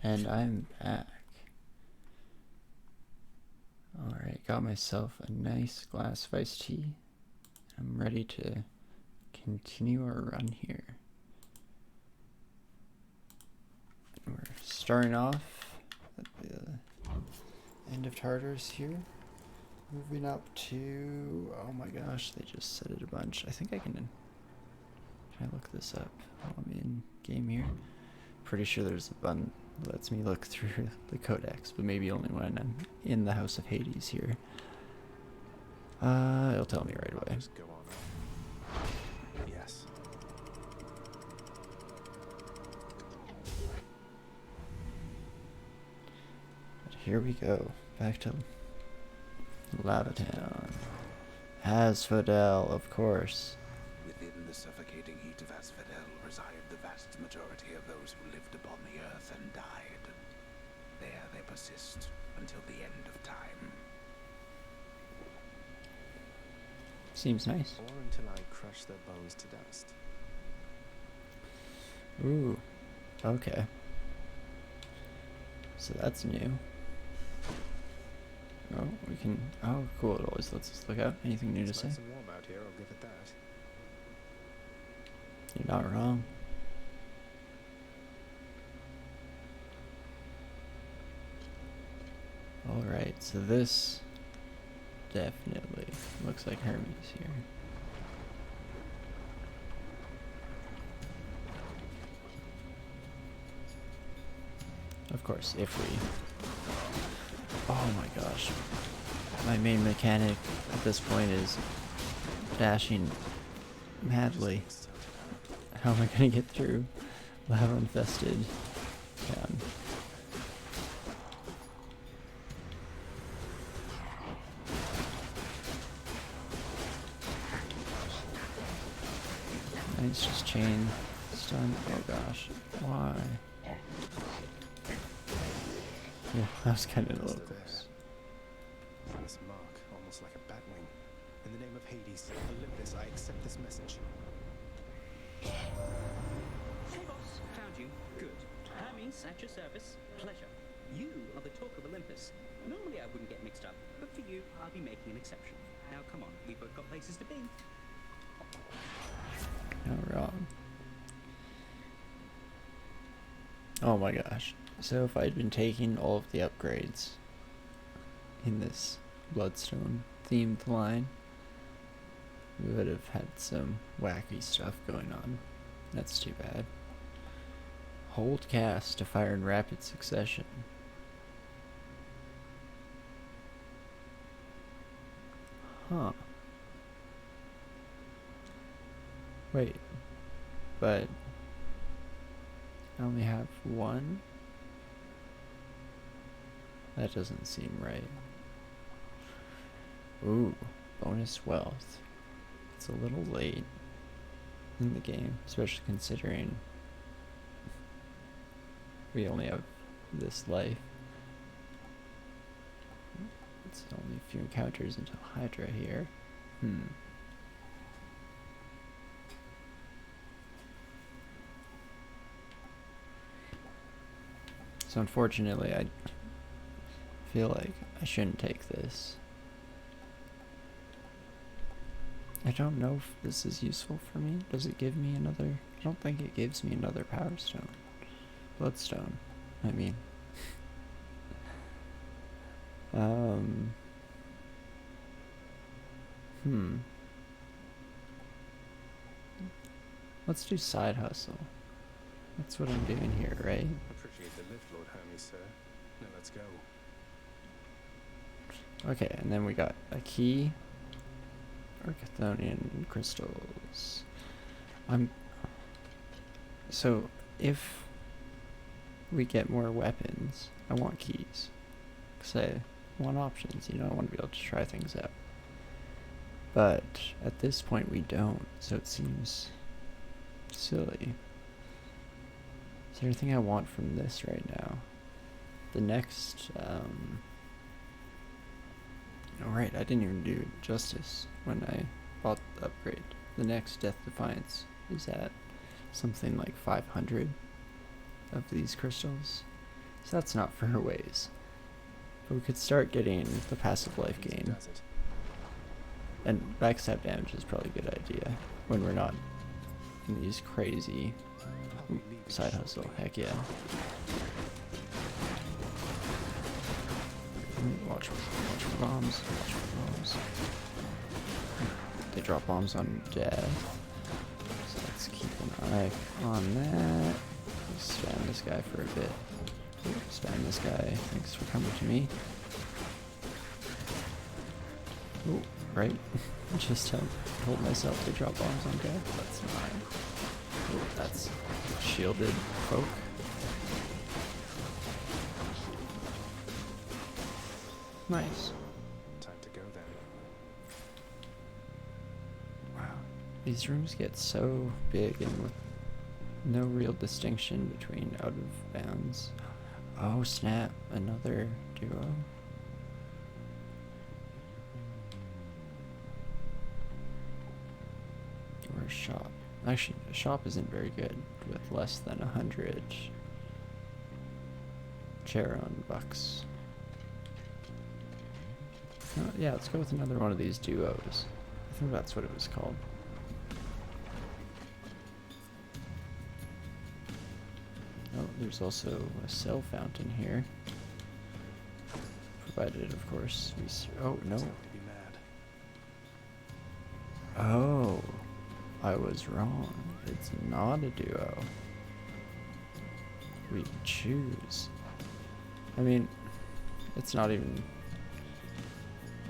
And I'm back. Alright, got myself a nice glass of iced tea. I'm ready to continue our run here. We're starting off at the end of Tartarus here. Moving up to, oh my gosh, they just said it a bunch. I think can I look this up while I'm in game here? Pretty sure there's a button that lets me look through the codex, but maybe only when I'm in the House of Hades here. It'll tell me right away. Just go on up. Yes. But here we go, back to Lavatown. Asphodel, of course. Within the suffocating heat of Asphodel reside the vast majority of those who lived upon the earth and died. There they persist until the end of time. Seems nice. Or until I crush their bones to dust. Ooh, okay. So that's new. Oh, we can. Oh, cool. It always lets us look out. Anything new to say? It's nice and warm out here, I'll give it that. You're not wrong. Alright, so this definitely looks like Hermes here. Of course, if we... Oh my gosh. My main mechanic at this point is dashing madly. How am I gonna get through lava infested town? It's just chain stun. Oh gosh. Why? Yeah, that was kind of a little close. This mark, almost like a bat wing. In the name of Hades, Olympus, I accept this message. Hey boss, found you. Good. Hermes, at your service. Pleasure. You are the talk of Olympus. Normally I wouldn't get mixed up, but for you, I'll be making an exception. Now come on, we've both got places to be. Not wrong. Oh my gosh. So if I'd been taking all of the upgrades in this Bloodstone themed line, we would have had some wacky stuff going on. That's too bad. Hold cast to fire in rapid succession. Huh. Wait. But I only have one? That doesn't seem right. Ooh, bonus wealth. It's a little late in the game, especially considering we only have this life. It's only a few encounters until Hydra here. So unfortunately, I feel like I shouldn't take this. I don't know if this is useful for me. Does it give me another? I don't think it gives me another Power Stone. Bloodstone, I mean. Let's do side hustle. That's what I'm doing here, right? Appreciate the lift, Lord Hermes, sir. Now let's go. Okay, and then we got a key. Archthonian crystals. So if we get more weapons, I want keys. Because I want options, you know, I want to be able to try things out. But at this point we don't, so it seems silly. Is there anything I want from this right now? The next, Alright, I didn't even do justice when I bought the upgrade. The next Death Defiance is at something like 500 of these crystals. So that's not for her ways. But we could start getting the passive life Easy gain. does it. And backstab damage is probably a good idea when we're not in these crazy I'll be leaving side hustle. shortly. Heck yeah. Watch for bombs. Watch for bombs. They drop bombs on death. So let's keep an eye on that. Let's spam this guy for a bit. Spam this guy. Thanks for coming to me. Oh, right. Just told myself to drop bombs on death. That's not. Oh, that's shielded folk. Nice. Time to go then. Wow. These rooms get so big and with no real distinction between out of bounds. Oh snap, another duo. Or a shop. Actually, a shop isn't very good with less than 100 Charon bucks. Yeah, let's go with another one of these duos. I think that's what it was called. Oh, there's also a cell fountain here. Provided, of course, we... Oh, no. It's time to be mad. Oh, I was wrong. It's not a duo. We choose. I mean, it's not even...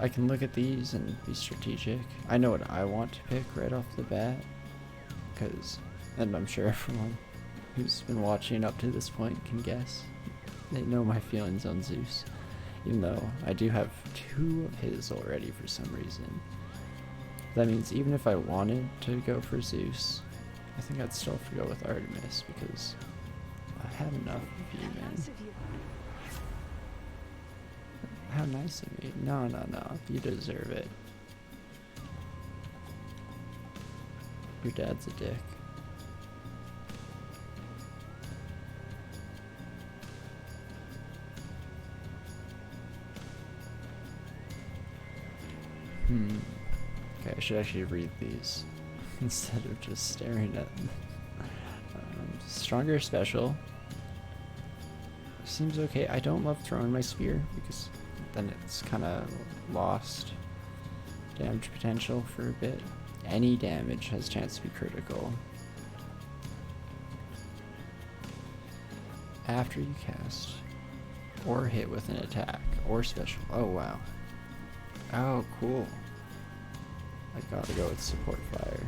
I can look at these and be strategic. I know what I want to pick right off the bat. Because, and I'm sure everyone who's been watching up to this point can guess. They know my feelings on Zeus. Even though I do have 2 of his already for some reason. That means even if I wanted to go for Zeus, I think I'd still have to go with Artemis because I had enough of you, man. How nice of me. No. You deserve it. Your dad's a dick. Okay, I should actually read these instead of just staring at them. Stronger special. Seems okay. I don't love throwing my spear because then it's kind of lost damage potential for a bit. Any damage has chance to be critical. After you cast or hit with an attack or special. Oh wow. Oh cool. I gotta go with support fire.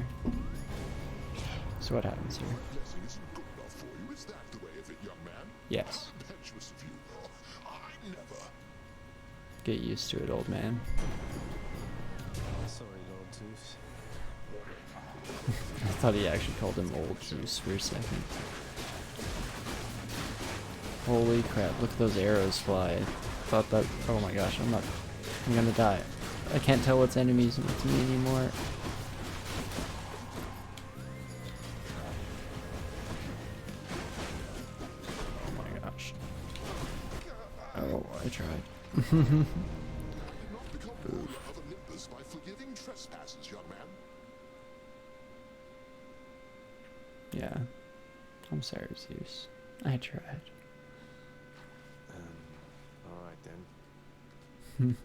So what happens here? Blessing isn't good enough for you. Is that the way of it, young man? Yes. Impetuous of you. I never. Get used to it, old man. Sorry, Lord Zeus. I thought he actually called him Old Zeus for a second. Holy crap, look at those arrows fly. Thought that, oh my gosh, I'm gonna die. I can't tell what's enemies and what's me anymore. Oh my gosh. Oh, I tried. Not become ruler of Olympus by forgiving trespasses, young man. Yeah. I'm sorry, Zeus. I tried. Alright then.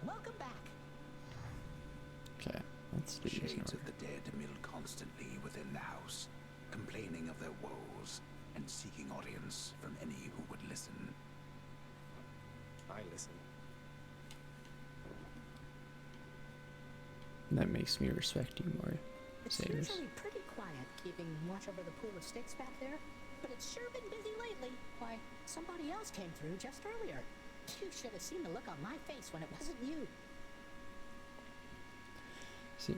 Welcome back. Okay, let's do this Shades now. of the dead mill constantly within the house, complaining of their woes and seeking audience from any who would listen. I listen. That makes me respect you more, It's Sayers. usually pretty quiet keeping watch over the pool of sticks back there, but it's sure been busy lately. Why, somebody else came through just earlier. You should have seen the look on my face when it wasn't you. See,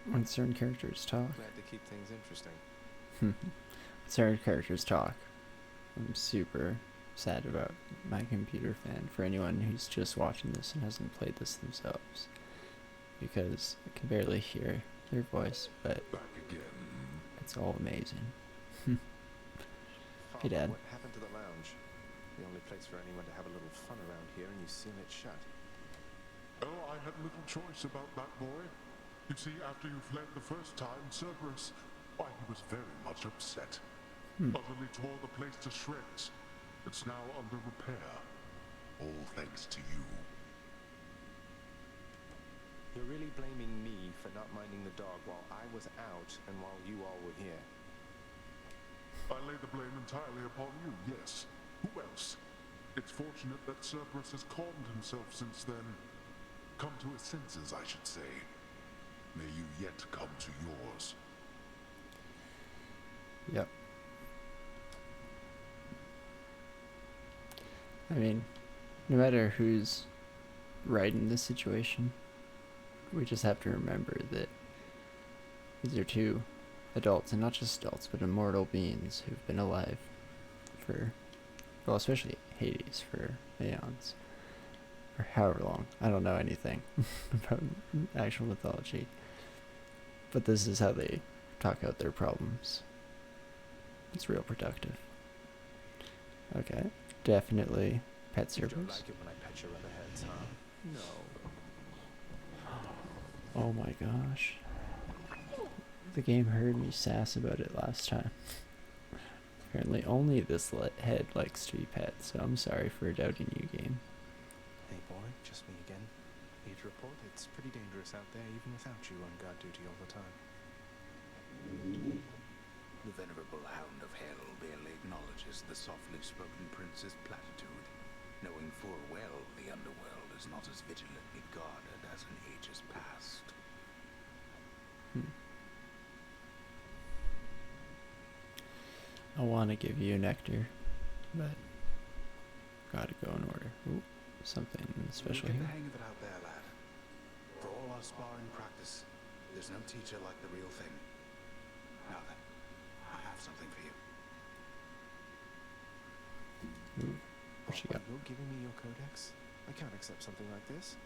when certain characters talk, Glad to keep things interesting. when certain characters talk, I'm super sad about my computer fan for anyone who's just watching this and hasn't played this themselves. Because I can barely hear their voice, but Back again. it's all amazing. Hey, Dad. What happened to the lounge? The only place for anyone to have a little fun around here, and you seal it shut. Oh, I had little choice about that boy. You see, after you fled the first time, Cerberus, why, he was very much upset. Utterly tore the place to shreds. It's now under repair. All thanks to you. You're really blaming me for not minding the dog while I was out and while you all were here. I lay the blame entirely upon you, yes. Who else? It's fortunate that Cerberus has calmed himself since then. Come to his senses, I should say. May you yet come to yours. Yep. I mean, no matter who's right in this situation, we just have to remember that these are two adults, and not just adults, but immortal beings who've been alive for, well, especially Hades, for aeons, or however long. I don't know anything about actual mythology, but this is how they talk out their problems. It's real productive. Okay, definitely pet You don't Cerberus. like it when I pet your other heads, huh? No. Oh my gosh. The game heard me sass about it last time. Apparently only this head likes to be pet, so I'm sorry for doubting you, game. Hey boy, just me again. Need to report it's pretty dangerous out there even without you on guard duty all the time. The venerable Hound of Hell barely acknowledges the softly spoken prince's platitude, knowing full well the underworld is not as vigilantly guarded as in ages past. I want to give you nectar, but gotta go in order. Ooh, something special You'll get here. the hang of it out there, lad. For all our sparring practice, there's no teacher like the real thing. Now then, I have something for you. Ooh, what you got? You're giving me your codex? I can't accept something like this.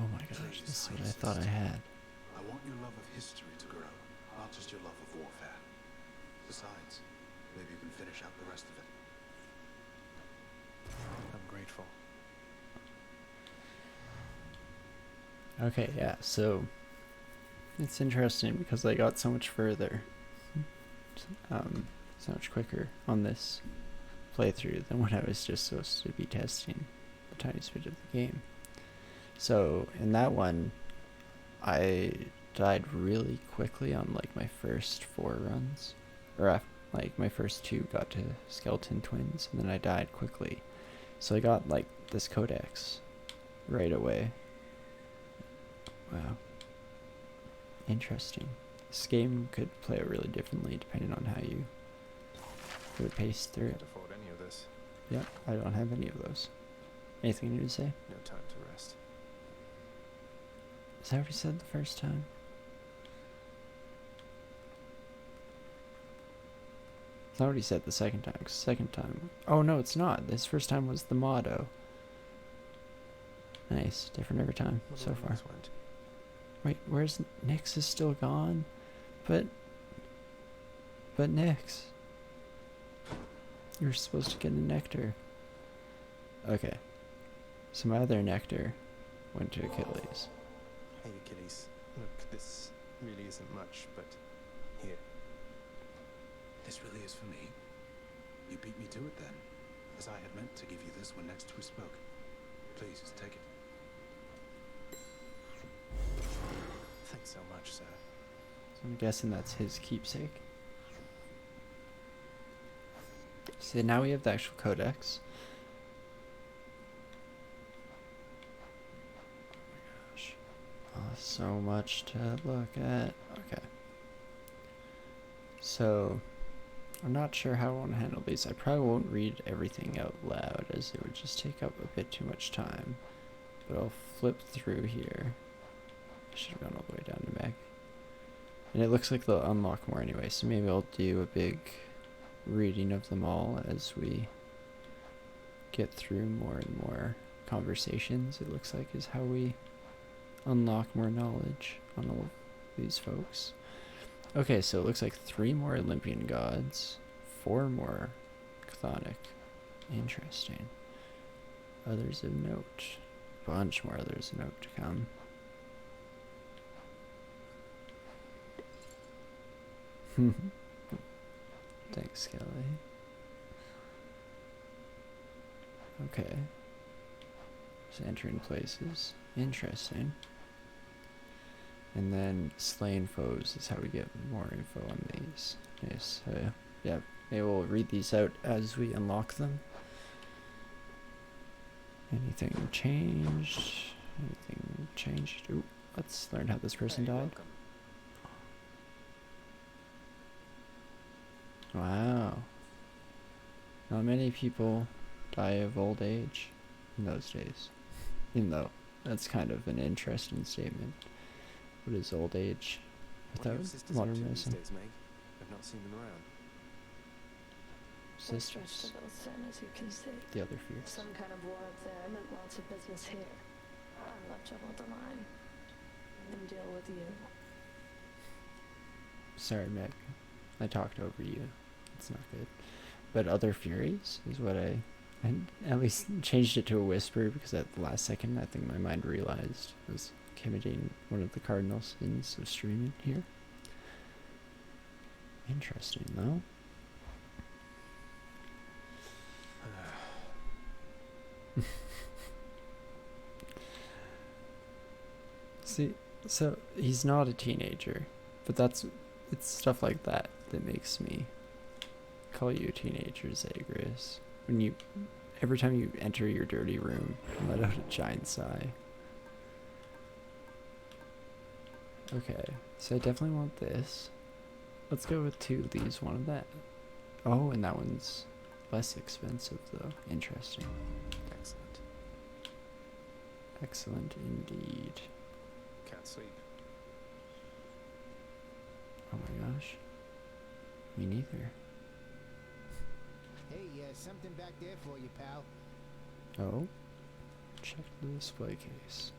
Oh my gosh, this is what I thought I had. I want your love of history to grow, not just your love of warfare. Besides, maybe you can finish out the rest of it. I'm grateful. Okay, yeah, so it's interesting because I got so much further, so much quicker on this playthrough than when I was just supposed to be testing the tiniest bit of the game. So in that one, I died really quickly on like my first 4 runs, or like my first 2 got to skeleton twins, and then I died quickly. So I got like this codex right away. Wow. Interesting. This game could play out really differently depending on how you would pace through it. Can't afford any of this. Yep, I don't have any of those. Anything new to say? No time to rest. Is that what you said the first time? It's not what he said the second time, 'cause the second time... Oh no, it's not. This first time was the motto. Nice. Different every time, Well, so the far. wings went. Wait, where's... Nyx is still gone? But Nyx... You're supposed to get a nectar. Okay. So my other nectar went to Achilles. Hey Achilles, look, this really isn't much, but here. This really is for me. You beat me to it then, as I had meant to give you this when next we spoke. Please, take it. Thanks so much, sir. So I'm guessing that's his keepsake. So now we have the actual codex. Oh my gosh. Oh, so much to look at. Okay. So, I'm not sure how I want to handle these. I probably won't read everything out loud, as it would just take up a bit too much time. But I'll flip through here. I should have gone all the way down to back. And it looks like they'll unlock more anyway, so maybe I'll do a big reading of them all as we get through more and more conversations. It looks like is how we unlock more knowledge on all of these folks. Okay, so it looks like 3 more Olympian gods, 4 more chthonic. Interesting. Others of note. Bunch more others of note to come. Thanks, Kelly. Okay. Just entering places. Interesting. And then slain foes is how we get more info on these. Yes, yeah, maybe we'll read these out as we unlock them. Anything changed? Anything changed? Ooh, let's learn how this person died. Wow. Not many people die of old age in those days. Even though that's kind of an interesting statement. What is old age without modern medicine? I've not seen them around. Sisters. As you can see. The other fears. Some kind of war up there meant lots of business here. I left trouble at the line. And deal with you. Sorry, Meg. I talked over you. It's not good. But other furies is what I at least changed it to a whisper because at the last second I think my mind realized I was committing one of the cardinal sins of streaming here. Interesting, though. See, so he's not a teenager, but it's stuff like that that makes me call you a teenager, Zagreus. When every time you enter your dirty room, you let out a giant sigh. Okay, so I definitely want this. Let's go with 2 of these, 1 of that. Oh, and that one's less expensive though. Interesting. Excellent. Excellent indeed. Can't sleep. Oh my gosh. Me neither. Hey, something back there for you, pal. Oh? Check the display case.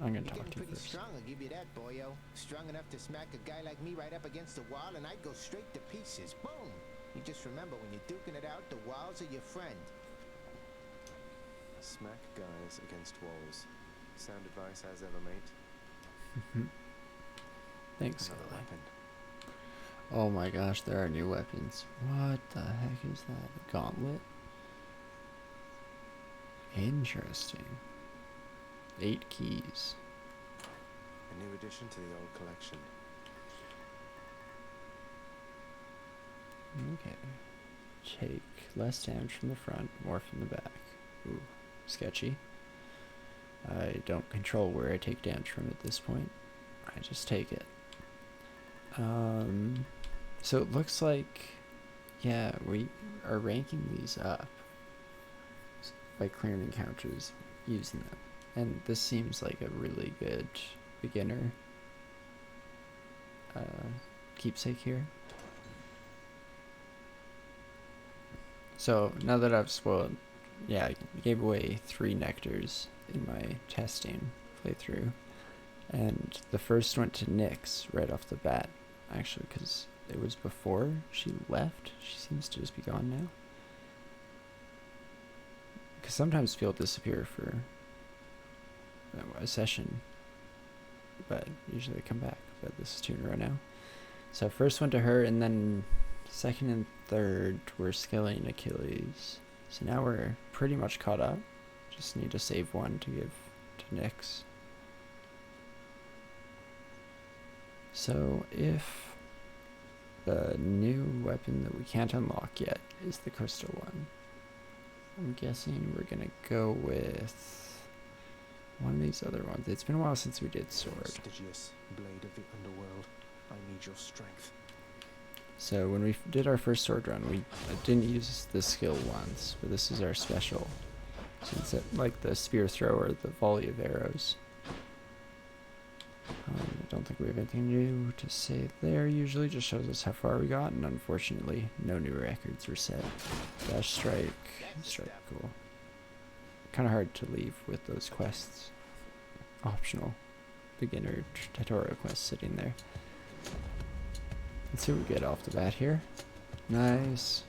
I'm gonna talk to you Pretty first. strong, I'll give you that, boyo. Strong enough to smack a guy like me right up against the wall, and I'd go straight to pieces. Boom! You just remember, when you're duking it out, the walls are your friend. Smack guys against walls. Sound advice as ever, mate. Thanks, Another Kelly. weapon. Oh my gosh, there are new weapons. What the heck is that? A gauntlet? Interesting. 8 keys. A new addition to the old collection. Okay. Take less damage from the front, more from the back. Ooh, sketchy. I don't control where I take damage from at this point. I just take it. So it looks like, yeah, we are ranking these up by clearing encounters using them. And this seems like a really good beginner keepsake here. So now that I've spoiled, yeah, I gave away 3 nectars in my testing playthrough. And the first went to Nyx right off the bat, actually, because it was before she left. She seems to just be gone now. Because sometimes people disappear for a session, but usually they come back. But this is 2 in a row now. So first went to her, and then second and third were Skelly and Achilles. So now we're pretty much caught up. Just need to save 1 to give to Nyx. So if the new weapon that we can't unlock yet is the crystal one, I'm guessing we're gonna go with one of these other ones. It's been a while since we did sword. Prestigious blade of the underworld. I need your strength. So when we did our first sword run, we didn't use the skill once, but this is our special. Since it, like the spear thrower, the volley of arrows. I don't think we have anything new to say there. Usually just shows us how far we got, and unfortunately no new records were set. Dash strike, cool. Kind of hard to leave with those quests. Optional beginner tutorial quests sitting there. Let's see what we get off the bat here. Nice.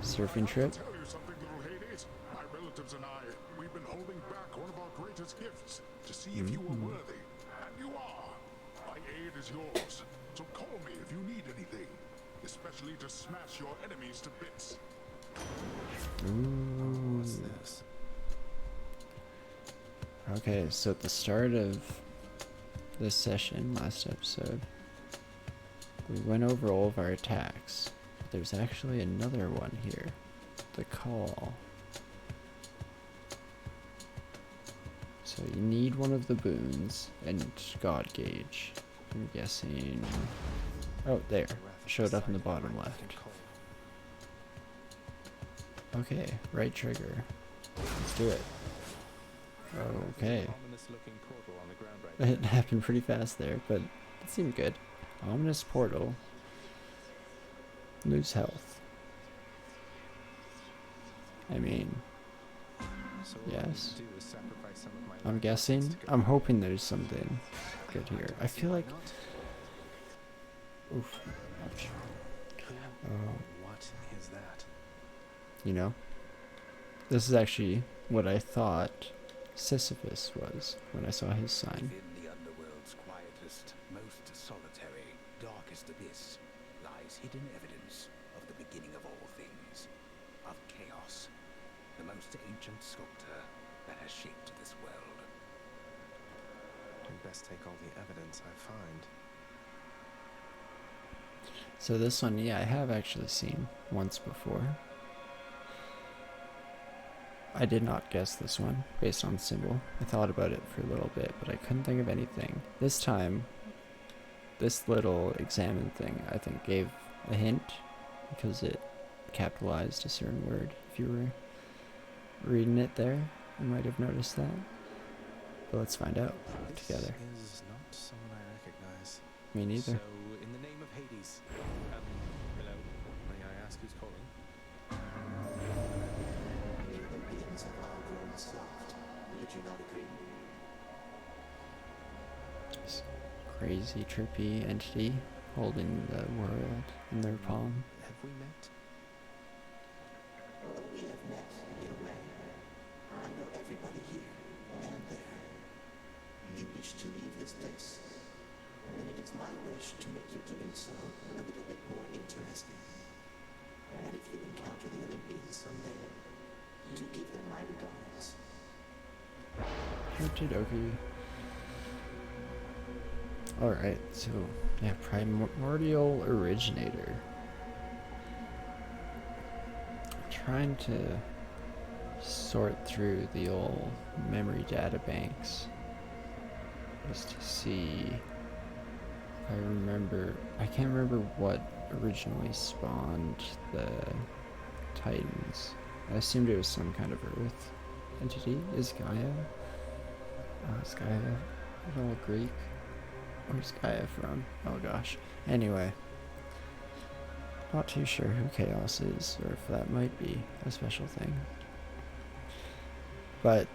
Surfing trip. Tell you something, little Hades. My relatives and I, we've been holding back one of our greatest gifts to see if you were worthy. And you are. My aid is yours. So call me if you need anything, especially to smash your enemies to bits. Ooh. What's this? Okay, so at the start of this session, last episode, we went over all of our attacks. But there's actually another one here. The call. So you need one of the boons and God Gauge. I'm guessing... Oh, there. Showed up in the bottom left. Okay, right trigger. Let's do it. Okay. Ominous-looking portal on the ground right It happened pretty fast there, but it seemed good. Ominous portal. Lose health. I mean, So all I need yes. to do is sacrifice some of my I'm life guessing. to go I'm back. hoping there's something good here. I feel Why like... not? Oof. Ouch. Oh. What is that? You know? This is actually what I thought Sisyphus was when I saw his sign. Within the underworld's quietest, most solitary, darkest abyss lies hidden evidence of the beginning of all things, of chaos, the most ancient sculptor that has shaped this world. I'd best take all the evidence I find. So this one, yeah, I have actually seen once before. I did not guess this one based on symbol. I thought about it for a little bit, but I couldn't think of anything. This time, this little examine thing, I think, gave a hint because it capitalized a certain word. If you were reading it there, you might have noticed that. But let's find out together. This is not someone I recognize. Me neither. So, in the name of Hades, hello, may I ask who's calling? This crazy, trippy entity holding the world in their palm. Have we met? Okie Alright, so, yeah, Primordial Originator. I'm trying to sort through the old memory data banks just to see if I remember. I can't remember what originally spawned the Titans. I assumed it was some kind of Earth entity. Is Gaia? Is Gaia at all Greek? Where's Gaia from? Oh gosh. Anyway. Not too sure who Chaos is, or if that might be a special thing. But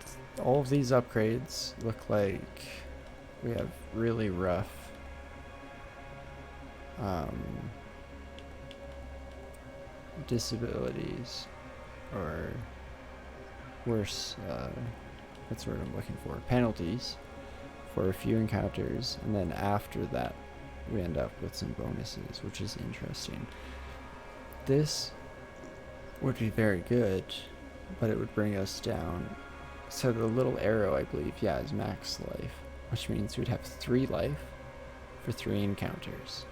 all of these upgrades look like we have really rough disabilities, or worse, what's the word I'm looking for? Penalties for a few encounters, and then after that we end up with some bonuses, which is interesting. This would be very good, but it would bring us down. So the little arrow, I believe, yeah, is max life, which means we'd have 3 life for 3 encounters.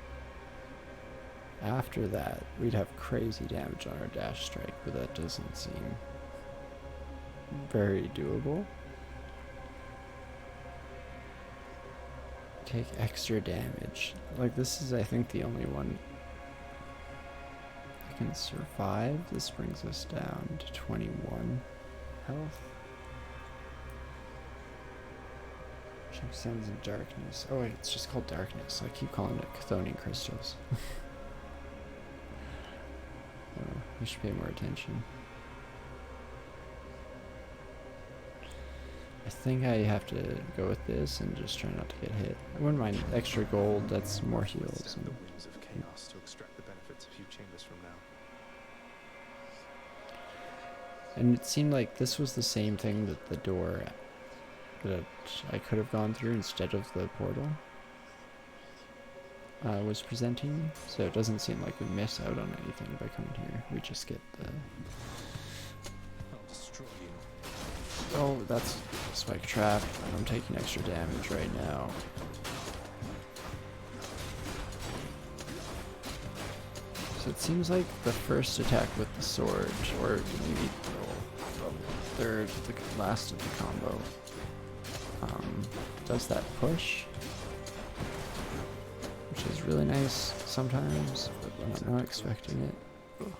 After that, we'd have crazy damage on our dash strike, but that doesn't seem very doable. Take extra damage. Like, this is, I think, the only one I can survive. This brings us down to 21 health. Check Sands of Darkness. Oh wait, it's just called Darkness. I keep calling it Chthonian Crystals. Oh, we should pay more attention. I think I have to go with this and just try not to get hit. I wouldn't mind extra gold, that's more heals. Withstand the And winds of chaos to extract the benefits a few chambers from now. And it seemed like this was the same thing that the door that I could have gone through instead of the portal was presenting. So it doesn't seem like we miss out on anything by coming here. We just get the... I'll destroy you. Oh, that's spike trap. I'm taking extra damage right now. So it seems like the first attack with the sword, or maybe the third, the last of the combo, does that push, which is really nice sometimes, but when I'm not expecting it. Ugh.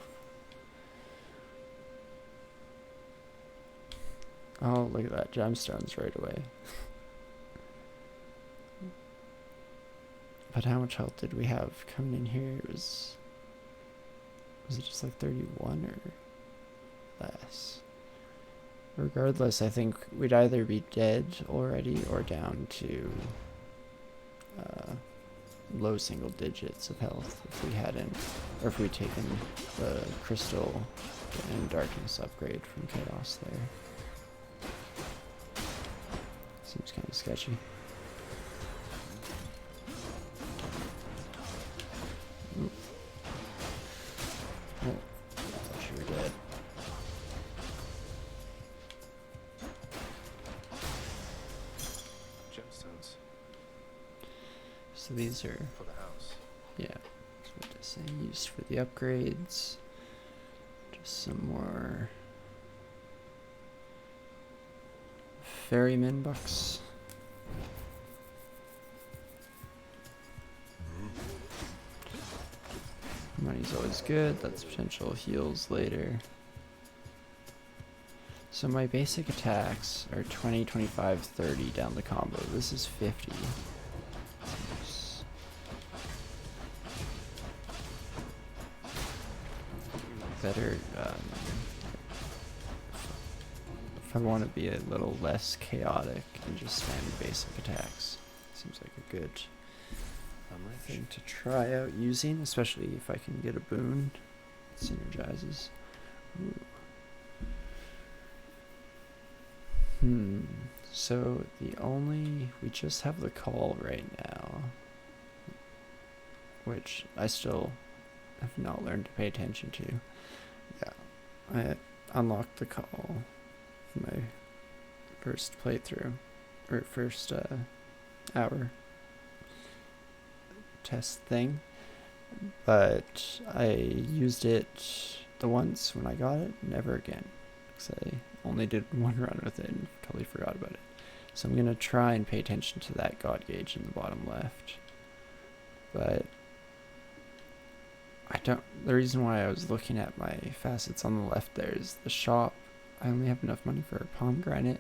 Oh, look at that, gemstones right away. But how much health did we have coming in here? Was it just like 31 or less? Regardless, I think we'd either be dead already or down to low single digits of health if we hadn't, or if we'd taken the crystal and darkness upgrade from chaos there. Seems kind of sketchy. Oop. Oh, I thought you were dead. Gemstones So these are, for the house. yeah, that's what they're saying, used for the upgrades. Just some more ferryman bucks. Money's always good, that's potential heals later. So my basic attacks are 20, 25, 30 down the combo. This is 50. Oops. Better, if I want to be a little less chaotic and just spam basic attacks, seems like a good thing to try out using, especially if I can get a boon. It synergizes. Ooh. So we just have the call right now, which I still have not learned to pay attention to. Yeah, I unlocked the call for my first playthrough, or first hour test thing, but I used it the once when I got it, never again, because I only did one run with it and totally forgot about it. So I'm going to try and pay attention to that God gauge in the bottom left. But the reason why I was looking at my facets on the left there is the shop. I only have enough money for a pomegranate.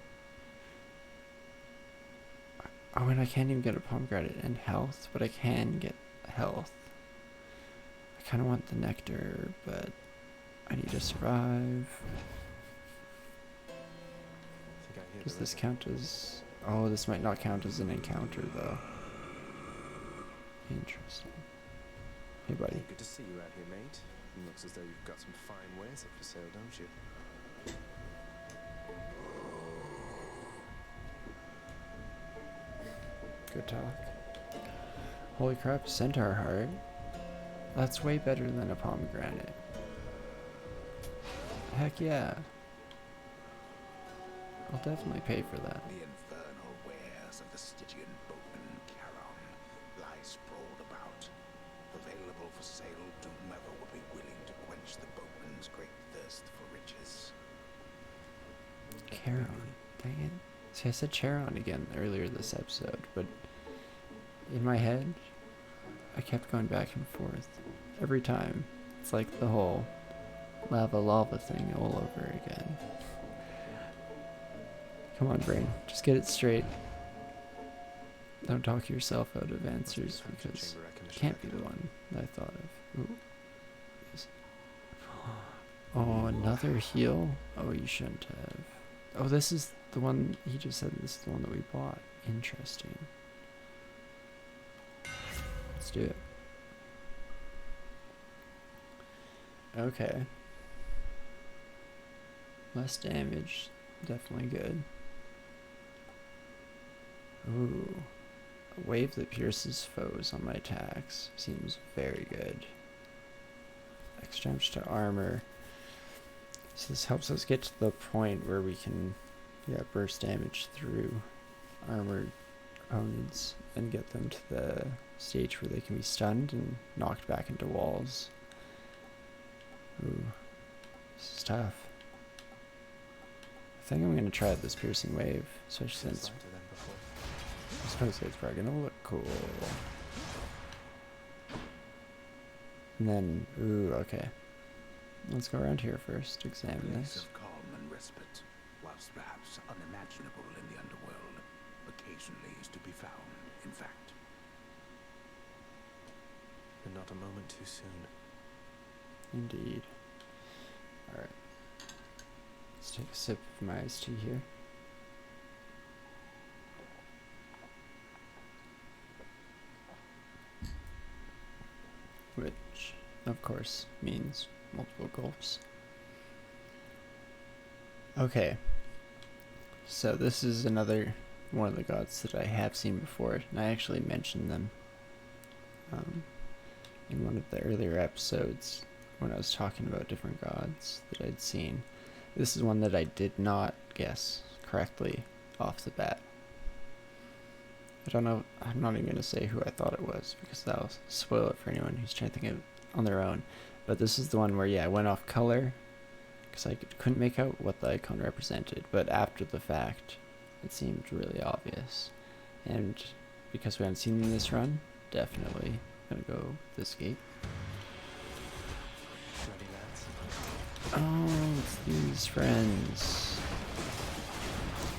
Oh, and I can't even get a pomegranate and health, but I can get health. I kind of want the nectar, but I need to survive. Does this count as... Oh, this might not count as an encounter, though. Interesting. Hey, buddy. Good to see you out here, mate. Looks as though you've got some fine wares up for sale, don't you? Good talk. Holy crap, centaur heart. That's way better than a pomegranate. Heck yeah. I'll definitely pay for that. The infernal wares of the Stygian boatman Charon lie sprawled about, available for sale to whomever would be willing to quench the boatman's great thirst for riches. Charon. Dang it. See, I said Charon again earlier this episode, but in my head, I kept going back and forth. Every time. It's like the whole lava thing all over again. Come on, brain. Just get it straight. Don't talk yourself out of answers, because it can't be the one that I thought of. Ooh. Oh, another heal? Oh, you shouldn't have. Oh, this is the one, he just said this is the one that we bought. Interesting. Let's do it. Okay. Less damage, definitely good. Ooh. A wave that pierces foes on my attacks seems very good. Extra damage to armor. So this helps us get to the point where we can, burst damage through armored opponents and get them to the stage where they can be stunned and knocked back into walls. Ooh, this is tough. I think I'm gonna try this piercing wave, especially since Lighter than before. I suppose it's probably gonna look cool. And then, ooh, okay. Let's go around here first, examine Place this. of calm and respite, whilst perhaps unimaginable in the underworld, occasionally is to be found, in fact. And not a moment too soon. Indeed. Alright. Let's take a sip of my iced tea here. Which, of course, means multiple gulps. Okay. So this is another one of the gods that I have seen before, and I actually mentioned them in one of the earlier episodes when I was talking about different gods that I'd seen. This is one that I did not guess correctly off the bat. I don't know, I'm not even going to say who I thought it was, because that'll spoil it for anyone who's trying to think of it on their own. But this is the one where, I went off color, because I couldn't make out what the icon represented, but after the fact, it seemed really obvious. And because we haven't seen them in this run, definitely going to go this gate. Ready, lads? Oh, it's these friends.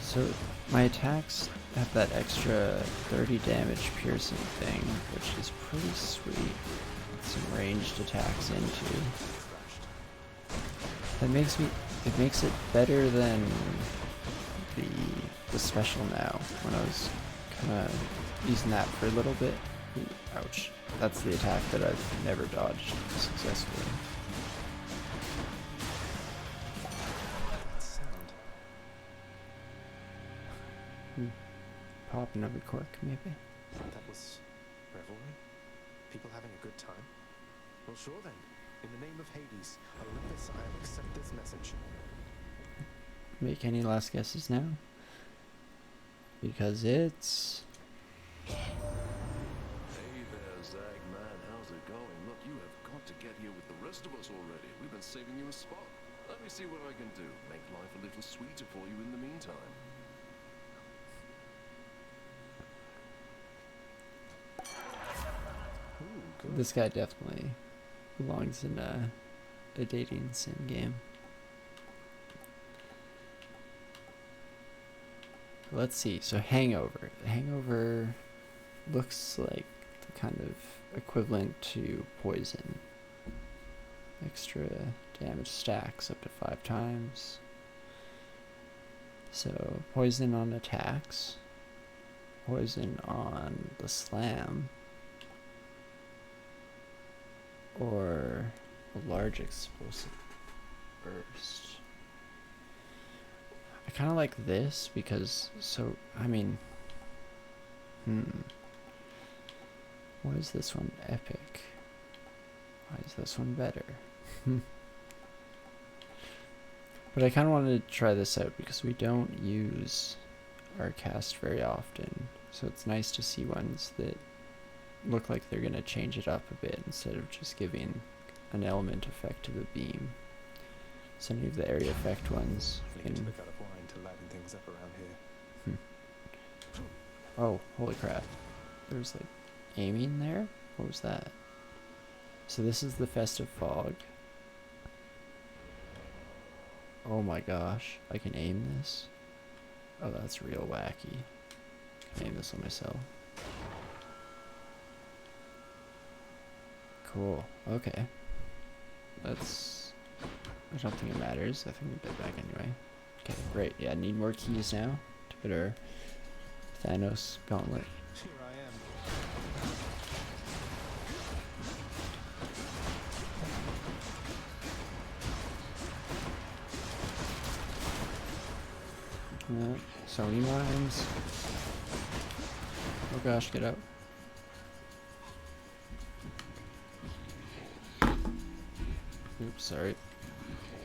So my attacks have that extra 30 damage piercing thing, which is pretty sweet. With some ranged attacks into. It makes it better than the special now, when I was kinda using that for a little bit. Ooh, ouch. That's the attack that I've never dodged successfully. That sound. Popping of a cork, maybe. That was revelry? People having a good time? Well, sure then. In the name of Hades, Olympus, I accept this message. Make any last guesses now? Because it's... Hey there, Zagman. How's it going? Look, you have got to get here with the rest of us already. We've been saving you a spot. Let me see what I can do. Make life a little sweeter for you in the meantime. Ooh, good. This guy definitely belongs in a dating sim game. Let's see. So Hangover. Hangover looks like the kind of equivalent to Poison. Extra damage stacks up to 5 times. So Poison on attacks. Poison on the slam. Or a large explosive burst. I kind of like this because, why is this one epic? Why is this one better? But I kind of wanted to try this out because we don't use our cast very often, so it's nice to see ones that look like they're going to change it up a bit instead of just giving an element effect to the beam. So any of the area effect ones Need to can... look out of wine to liven things up around here. Oh, holy crap. There's like aiming there? What was that? So this is the Festive Fog. Oh my gosh, I can aim this? Oh, that's real wacky. I can aim this on myself. Cool, okay. I don't think it matters. I think we get back anyway. Okay, great. Yeah, need more keys now to put our Thanos gauntlet. Here I am. Sony mines. Oh gosh, get out. Oops, sorry.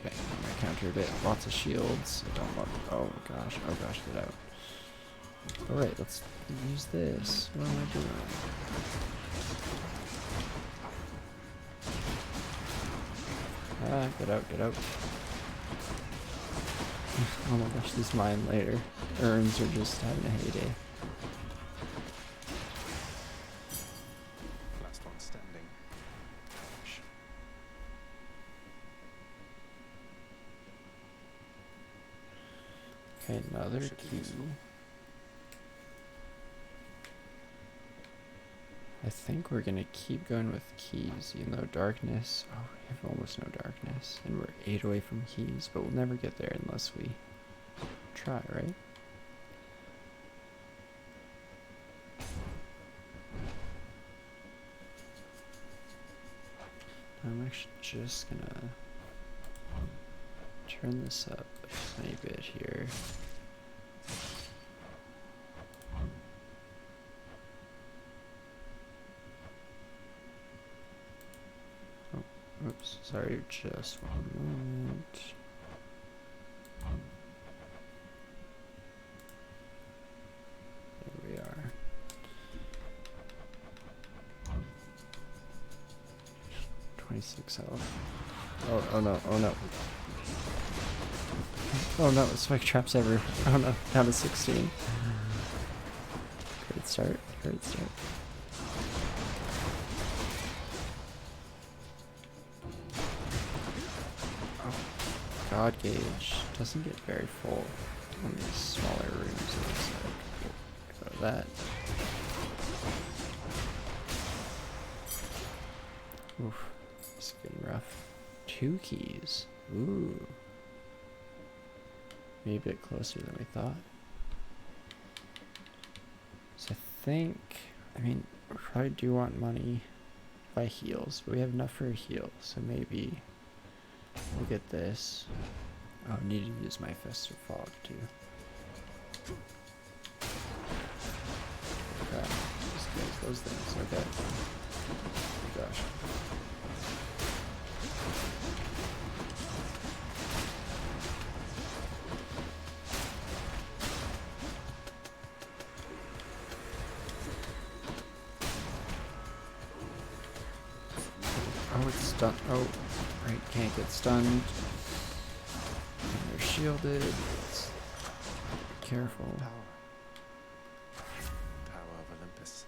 Okay, I'm gonna counter a bit. Lots of shields. I don't want. Oh gosh, get out. Alright, let's use this. What am I doing? Ah, get out, get out. Oh my gosh, these mine later urns are just having a heyday. Last one standing. Okay, another Should be key. useful. I think we're gonna keep going with keys, even though darkness. Oh, we have almost no darkness, and we're 8 away from keys, but we'll never get there unless we try, right? I'm actually just gonna turn this up a tiny bit here. Oops, sorry, just one moment. There we are. $26 health. Oh no, oh no. Oh no, spike traps everywhere. Oh no, down to 16. Great start, great start. God gauge doesn't get very full on these smaller rooms, it looks like. Go to that. Oof, it's getting rough. 2 keys. Ooh. Maybe a bit closer than we thought. So I think, I mean, we probably do want money by heals, but we have enough for a heal, so maybe we'll get this. Oh, I need to use my Fester Fog too. Okay, just use those things. Okay. Oh gosh. Oh, it's stunned. Oh, right, can't get stunned. And they're shielded. Let's be careful. Power of Olympus.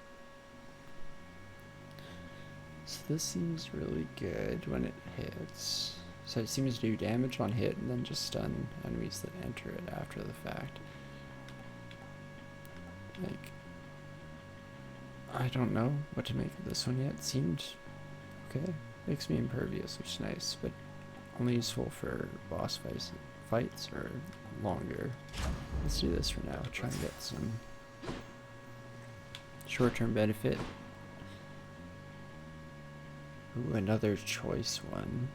So this seems really good when it hits. So it seems to do damage on hit and then just stun enemies that enter it after the fact. Like, I don't know what to make of this one yet. It seemed okay. Makes me impervious, which is nice, but only useful for boss fights or longer. Let's do this for now. Try and get some short-term benefit. Ooh, another choice one.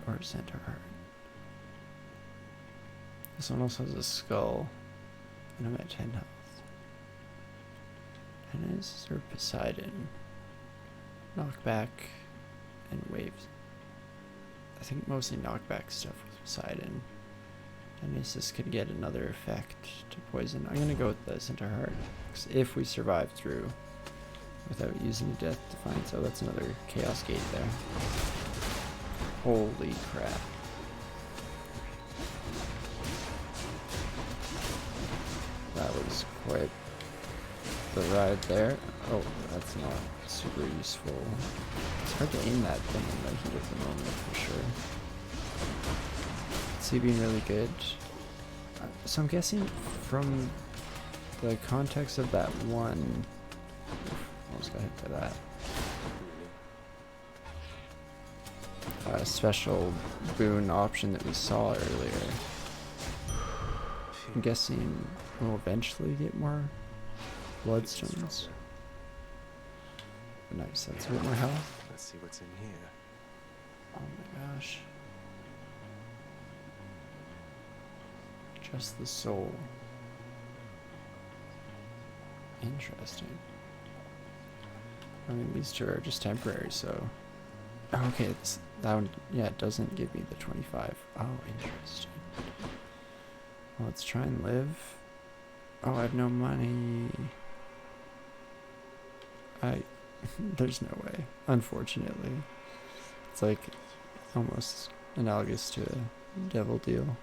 Or Centaur Heart. This one also has a skull, and I'm at 10 health. And is there Poseidon? Knockback and waves. I think mostly knockback stuff with Poseidon. And this could get another effect to poison. I'm gonna go with the Centaur Heart if we survive through without using Death Defiance. Oh, that's another Chaos Gate there. Holy crap. That was quite the ride there. Oh, that's not super useful. It's hard to aim that thing in the heat of the moment for sure. See being really good. So I'm guessing from the context of that one. Oof, almost got hit by that. special boon option that we saw earlier. I'm guessing we'll eventually get more bloodstones. Nice, that's a bit more health. Let's see what's in here. Oh my gosh. Just the soul. Interesting. I mean, these two are just temporary, so... Okay, that one, yeah, it doesn't give me the 25. Oh, interesting. Well, let's try and live. Oh, I have no money. There's no way, unfortunately. It's like almost analogous to a devil deal.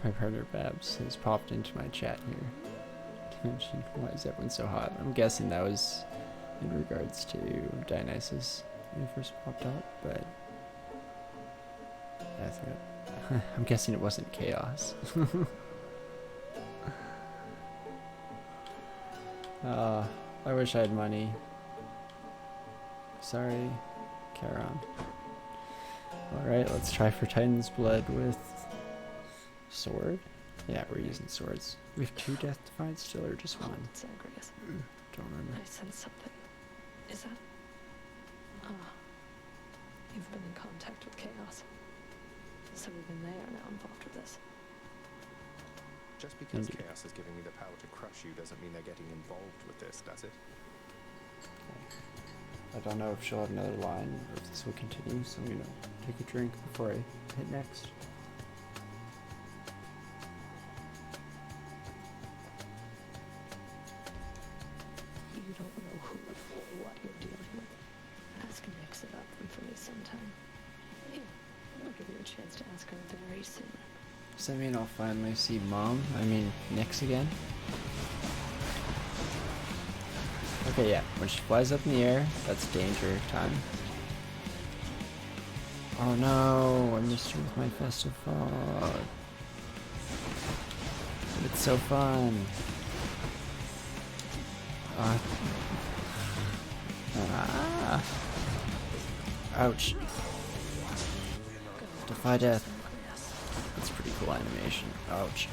My partner Babs has popped into my chat here to mention why is everyone so hot. I'm guessing that was in regards to Dionysus when he first popped up, but yeah, I think I'm guessing it wasn't chaos. I wish I had money. Sorry, Charon. Alright, let's try for Titan's Blood with sword. Yeah, we're using swords. We have 2 Death Defiance still, or just 1? Zagreus. Don't remember. I sense something. Is that... Ah. You've been in contact with Chaos. So even they are now involved with this. Just because Indeed. Chaos is giving me the power to crush you doesn't mean they're getting involved with this, does it? I don't know if she'll have another line or if this will continue, so I'm gonna take a drink before I hit next. You don't know who or what you're dealing with. Ask Nyx about them for me sometime. Here, I'll give you a chance to ask her very soon. Does that mean I'll finally see Nyx again? Okay, yeah, when she flies up in the air, that's danger time. Oh no, I missed her with my festive fog. It's so fun. Ouch. Defy death. That's pretty cool animation. Ouch.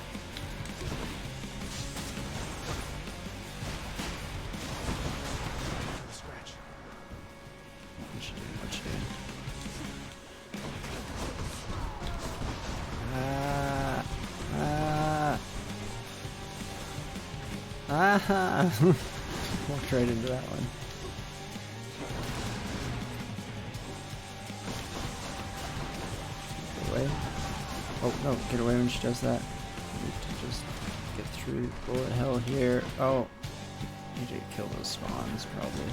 Scratch. What you doing? What you doing? Walked right into that one. Get away. Oh no, get away when she does that. I need to just get through bullet hell here. Oh, need to kill those spawns probably.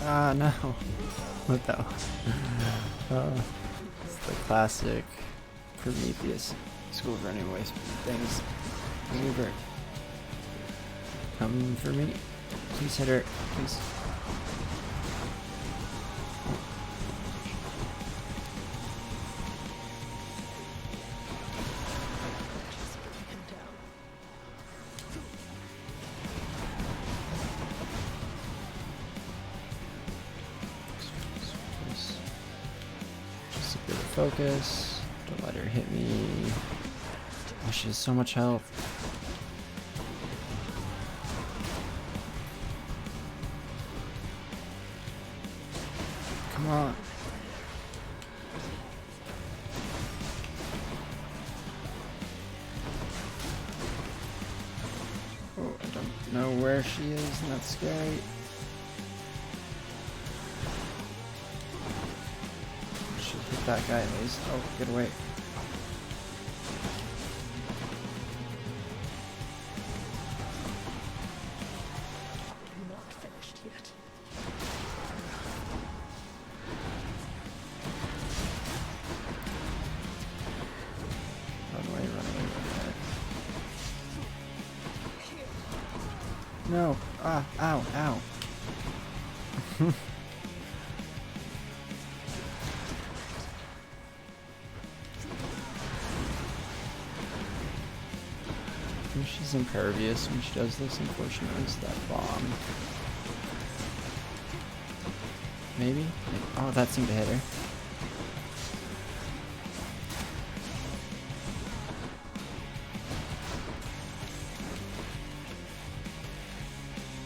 Ah no. What the? It's the classic Prometheus school running away things. Maneuver. Come for me. Please hit her. Please. Just bring him down. Just a bit of focus. Don't let her hit me. Oh, she has so much health. Come on. Oh, I don't know where she is, and that's scary. Should hit that guy at least. Oh, get away. Not finished yet. Run away, run away, run away. No. Ah, ow, ow. I think she's impervious when she does this, unfortunately. It's that bomb. Maybe? Oh, that seemed to hit her.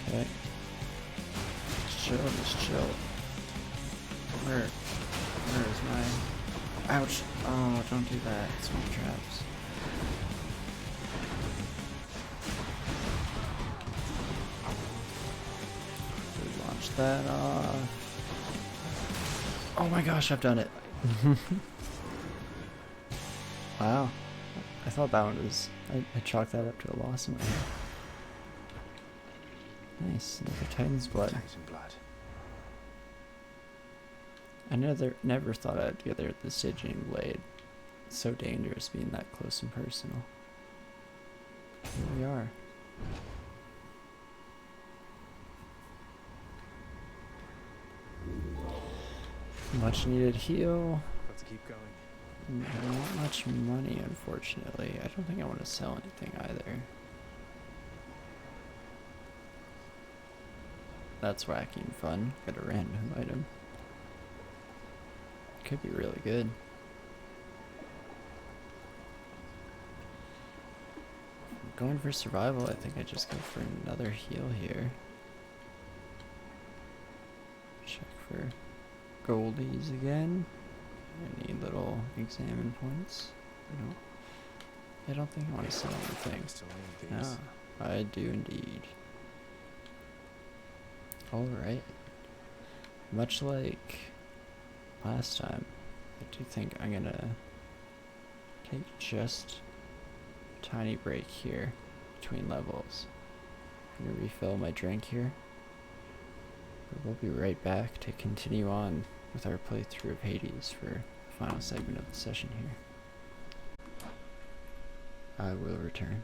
Okay. Just chill, just chill. Where is my... Ouch! Oh, don't do that. Swamp traps. Launch that off. Oh my gosh, I've done it. Wow. I thought that one was... I chalked that up to a loss in my head. Nice, another Titan's blood. Titan blood. I never thought I'd get there at this Stygian blade. It's so dangerous being that close and personal. Here we are. Much needed heal. Let's keep going. Not much money, unfortunately. I don't think I want to sell anything either. That's wacky and fun. Got a random item. Could be really good. Going for survival, I think I just go for another heal here. Check for goldies again. Any little examine points? No. I don't think I want to sell anything. Still need these. Ah, I do indeed. Alright. Much like last time, I do think I'm gonna take just a tiny break here between levels. I'm gonna refill my drink here. But we'll be right back to continue on with our playthrough of Hades for the final segment of the session here. I will return.